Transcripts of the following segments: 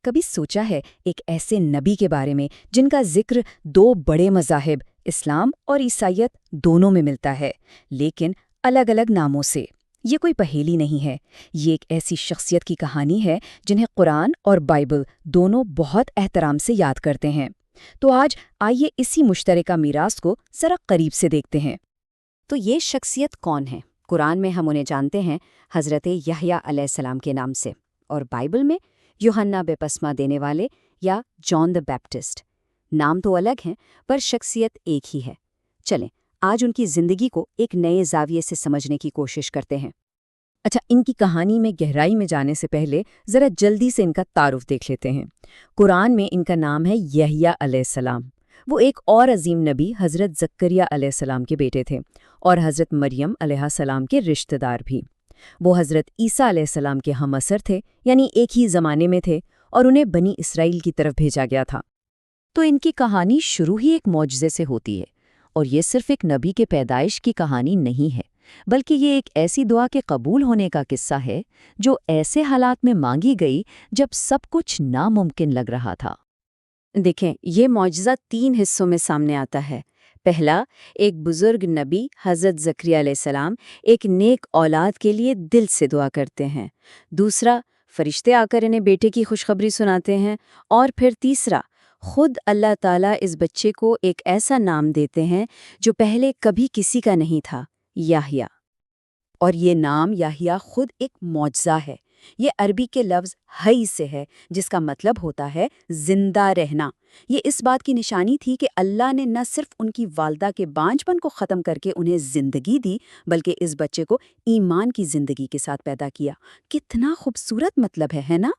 کبھی سوچا ہے ایک ایسے نبی کے بارے میں جن کا ذکر دو بڑے مذاہب اسلام اور عیسائیت دونوں میں ملتا ہے لیکن الگ الگ ناموں سے؟ یہ کوئی پہیلی نہیں ہے، یہ ایک ایسی شخصیت کی کہانی ہے جنہیں قرآن اور بائبل دونوں بہت احترام سے یاد کرتے ہیں۔ تو آج آئیے اسی مشترکہ میراث کو ذرا قریب سے دیکھتے ہیں۔ تو یہ شخصیت کون ہے؟ قرآن میں ہم انہیں جانتے ہیں حضرت یحییٰ علیہ السلام کے نام سے، اور بائبل میں یوحنا بپتسمہ دینے والے یا جان دی بیپٹسٹ۔ نام تو الگ ہیں پر شخصیت ایک ہی ہے۔ چلیں آج ان کی زندگی کو ایک نئے زاویے سے سمجھنے کی کوشش کرتے ہیں۔ اچھا، ان کی کہانی میں گہرائی میں جانے سے پہلے ذرا جلدی سے ان کا تعارف دیکھ لیتے ہیں۔ قرآن میں ان کا نام ہے یحییٰ علیہ السلام۔ وہ ایک اور عظیم نبی حضرت زکریا علیہ السلام کے بیٹے تھے اور حضرت مریم علیہ السلام کے رشتہ دار بھی۔ وہ حضرت عیسیٰ علیہ السلام کے ہم عصر تھے، یعنی ایک ہی زمانے میں تھے، اور انہیں بنی اسرائیل کی طرف بھیجا گیا تھا۔ تو ان کی کہانی شروع ہی ایک معجزے سے ہوتی ہے، اور یہ صرف ایک نبی کے پیدائش کی کہانی نہیں ہے، بلکہ یہ ایک ایسی دعا کے قبول ہونے کا قصہ ہے جو ایسے حالات میں مانگی گئی جب سب کچھ ناممکن لگ رہا تھا۔ دیکھیں، یہ معجزہ 3 حصوں میں سامنے آتا ہے۔ پہلا، ایک بزرگ نبی حضرت زکریا علیہ السلام ایک نیک اولاد کے لیے دل سے دعا کرتے ہیں۔ دوسرا، فرشتے آ کر انہیں بیٹے کی خوشخبری سناتے ہیں۔ اور پھر تیسرا، خود اللہ تعالیٰ اس بچے کو ایک ایسا نام دیتے ہیں جو پہلے کبھی کسی کا نہیں تھا، یحییٰ۔ اور یہ نام یحییٰ خود ایک معجزہ ہے۔ یہ عربی کے لفظ حی سے ہے، جس کا مطلب ہوتا ہے زندہ رہنا۔ یہ اس بات کی نشانی تھی کہ اللہ نے نہ صرف ان کی والدہ کے بانجھ پن کو ختم کر کے انہیں زندگی دی، بلکہ اس بچے کو ایمان کی زندگی کے ساتھ پیدا کیا۔ کتنا خوبصورت مطلب ہے نا؟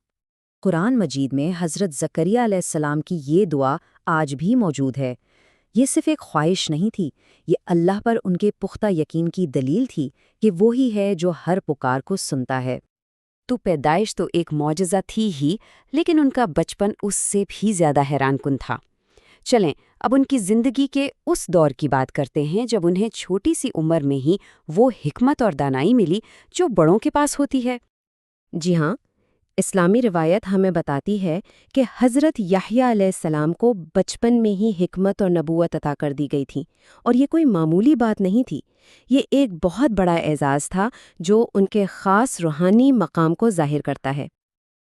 قرآن مجید میں حضرت زکریا علیہ السلام کی یہ دعا آج بھی موجود ہے۔ یہ صرف ایک خواہش نہیں تھی، یہ اللہ پر ان کے پختہ یقین کی دلیل تھی کہ وہی ہے جو ہر پکار کو سنتا ہے۔ تو پیدائش تو ایک معجزہ تھی ہی، لیکن ان کا بچپن اس سے بھی زیادہ حیران کن تھا۔ چلیں اب ان کی زندگی کے اس دور کی بات کرتے ہیں جب انہیں چھوٹی سی عمر میں ہی وہ حکمت اور دانائی ملی جو بڑوں کے پاس ہوتی ہے۔ جی ہاں، اسلامی روایت ہمیں بتاتی ہے کہ حضرت یحییٰ علیہ السلام کو بچپن میں ہی حکمت اور نبوت عطا کر دی گئی تھی، اور یہ کوئی معمولی بات نہیں تھی۔ یہ ایک بہت بڑا اعزاز تھا جو ان کے خاص روحانی مقام کو ظاہر کرتا ہے۔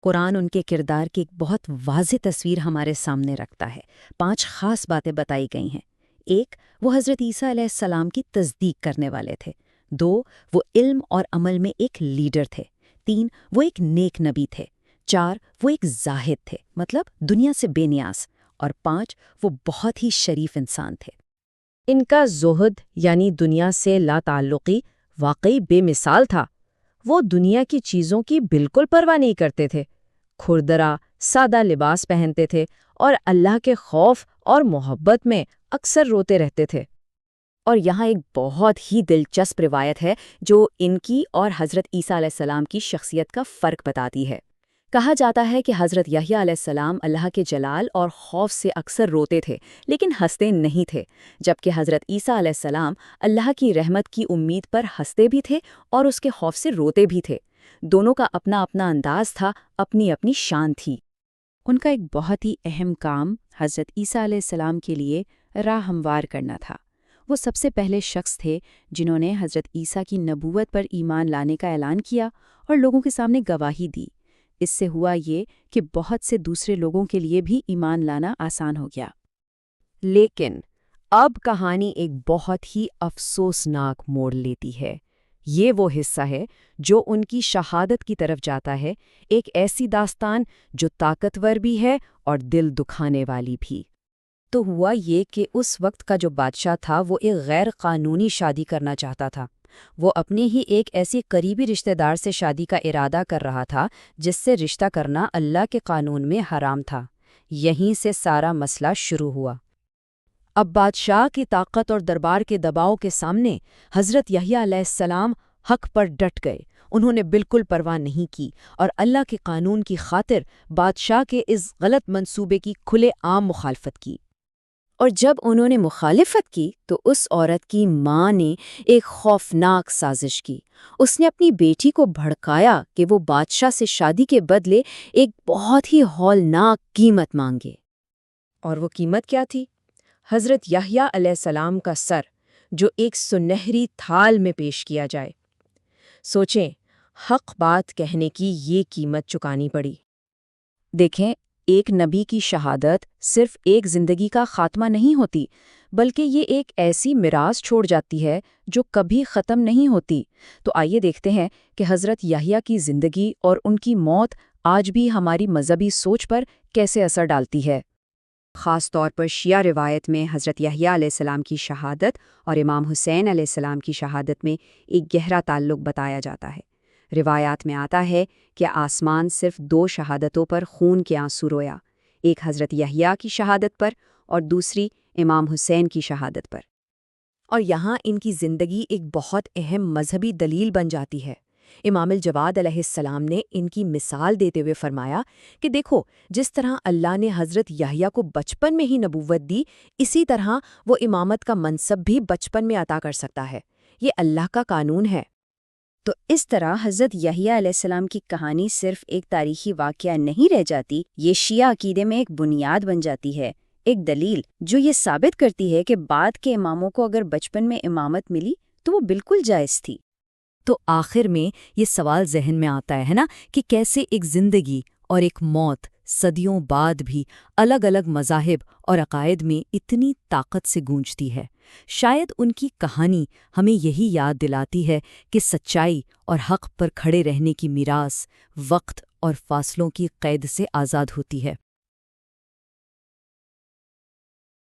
قرآن ان کے کردار کی ایک بہت واضح تصویر ہمارے سامنے رکھتا ہے۔ 5 خاص باتیں بتائی گئی ہیں۔ 1، وہ حضرت عیسیٰ علیہ السلام کی تصدیق کرنے والے تھے۔ 2، وہ علم اور عمل میں ایک لیڈر تھے۔ 3، وہ ایک نیک نبی تھے۔ 4، وہ ایک زاہد تھے، مطلب دنیا سے بے نیاز۔ اور 5، وہ بہت ہی شریف انسان تھے۔ ان کا زہد یعنی دنیا سے لا تعلقی واقعی بے مثال تھا۔ وہ دنیا کی چیزوں کی بالکل پرواہ نہیں کرتے تھے، کھردرا سادہ لباس پہنتے تھے اور اللہ کے خوف اور محبت میں اکثر روتے رہتے تھے۔ اور یہاں ایک بہت ہی دلچسپ روایت ہے جو ان کی اور حضرت عیسیٰ علیہ السلام کی شخصیت کا فرق بتاتی ہے۔ کہا جاتا ہے کہ حضرت یحییٰ علیہ السلام اللہ کے جلال اور خوف سے اکثر روتے تھے لیکن ہنستے نہیں تھے، جبکہ حضرت عیسیٰ علیہ السلام اللہ کی رحمت کی امید پر ہنستے بھی تھے اور اس کے خوف سے روتے بھی تھے۔ دونوں کا اپنا اپنا انداز تھا، اپنی اپنی شان تھی۔ ان کا ایک بہت ہی اہم کام حضرت عیسیٰ علیہ السلام کے لیے راہ ہموار کرنا تھا۔ وہ سب سے پہلے شخص تھے جنہوں نے حضرت عیسیٰ کی نبوت پر ایمان لانے کا اعلان کیا اور لوگوں کے سامنے گواہی دی۔ اس سے ہوا یہ کہ بہت سے دوسرے لوگوں کے لیے بھی ایمان لانا آسان ہو گیا۔ لیکن اب کہانی ایک بہت ہی افسوسناک موڑ لیتی ہے۔ یہ وہ حصہ ہے جو ان کی شہادت کی طرف جاتا ہے، ایک ایسی داستان جو طاقتور بھی ہے اور دل دکھانے والی بھی۔ تو ہوا یہ کہ اس وقت کا جو بادشاہ تھا وہ ایک غیر قانونی شادی کرنا چاہتا تھا۔ وہ اپنے ہی ایک ایسی قریبی رشتہ دار سے شادی کا ارادہ کر رہا تھا جس سے رشتہ کرنا اللہ کے قانون میں حرام تھا۔ یہیں سے سارا مسئلہ شروع ہوا۔ اب بادشاہ کی طاقت اور دربار کے دباؤ کے سامنے حضرت یحییٰ علیہ السلام حق پر ڈٹ گئے۔ انہوں نے بالکل پرواہ نہیں کی اور اللہ کے قانون کی خاطر بادشاہ کے اس غلط منصوبے کی کھلے عام مخالفت کی۔ اور جب انہوں نے مخالفت کی تو اس عورت کی ماں نے ایک خوفناک سازش کی۔ اس نے اپنی بیٹی کو بھڑکایا کہ وہ بادشاہ سے شادی کے بدلے ایک بہت ہی ہولناک قیمت مانگے۔ اور وہ قیمت کیا تھی؟ حضرت یحییٰ علیہ السلام کا سر، جو ایک سنہری تھال میں پیش کیا جائے۔ سوچیں، حق بات کہنے کی یہ قیمت چکانی پڑی۔ دیکھیں، ایک نبی کی شہادت صرف ایک زندگی کا خاتمہ نہیں ہوتی، بلکہ یہ ایک ایسی میراث چھوڑ جاتی ہے جو کبھی ختم نہیں ہوتی۔ تو آئیے دیکھتے ہیں کہ حضرت یحییٰ کی زندگی اور ان کی موت آج بھی ہماری مذہبی سوچ پر کیسے اثر ڈالتی ہے۔ خاص طور پر شیعہ روایت میں حضرت یحییٰ علیہ السلام کی شہادت اور امام حسین علیہ السلام کی شہادت میں ایک گہرا تعلق بتایا جاتا ہے۔ روایات میں آتا ہے کہ آسمان صرف 2 شہادتوں پر خون کے آنسو رویا، ایک حضرت یحییٰ کی شہادت پر اور دوسری امام حسین کی شہادت پر۔ اور یہاں ان کی زندگی ایک بہت اہم مذہبی دلیل بن جاتی ہے۔ امام الجواد علیہ السلام نے ان کی مثال دیتے ہوئے فرمایا کہ دیکھو، جس طرح اللہ نے حضرت یحییٰ کو بچپن میں ہی نبوت دی، اسی طرح وہ امامت کا منصب بھی بچپن میں عطا کر سکتا ہے۔ یہ اللہ کا قانون ہے۔ تو اس طرح حضرت یحییٰ علیہ السلام کی کہانی صرف ایک تاریخی واقعہ نہیں رہ جاتی، یہ شیعہ عقیدے میں ایک بنیاد بن جاتی ہے، ایک دلیل جو یہ ثابت کرتی ہے کہ بعد کے اماموں کو اگر بچپن میں امامت ملی تو وہ بالکل جائز تھی۔ تو آخر میں یہ سوال ذہن میں آتا ہے نا کہ کیسے ایک زندگی اور ایک موت صدیوں بعد بھی الگ الگ مذاہب اور عقائد میں اتنی طاقت سے گونجتی ہے۔ شاید ان کی کہانی ہمیں یہی یاد دلاتی ہے کہ سچائی اور حق پر کھڑے رہنے کی میراث وقت اور فاصلوں کی قید سے آزاد ہوتی ہے۔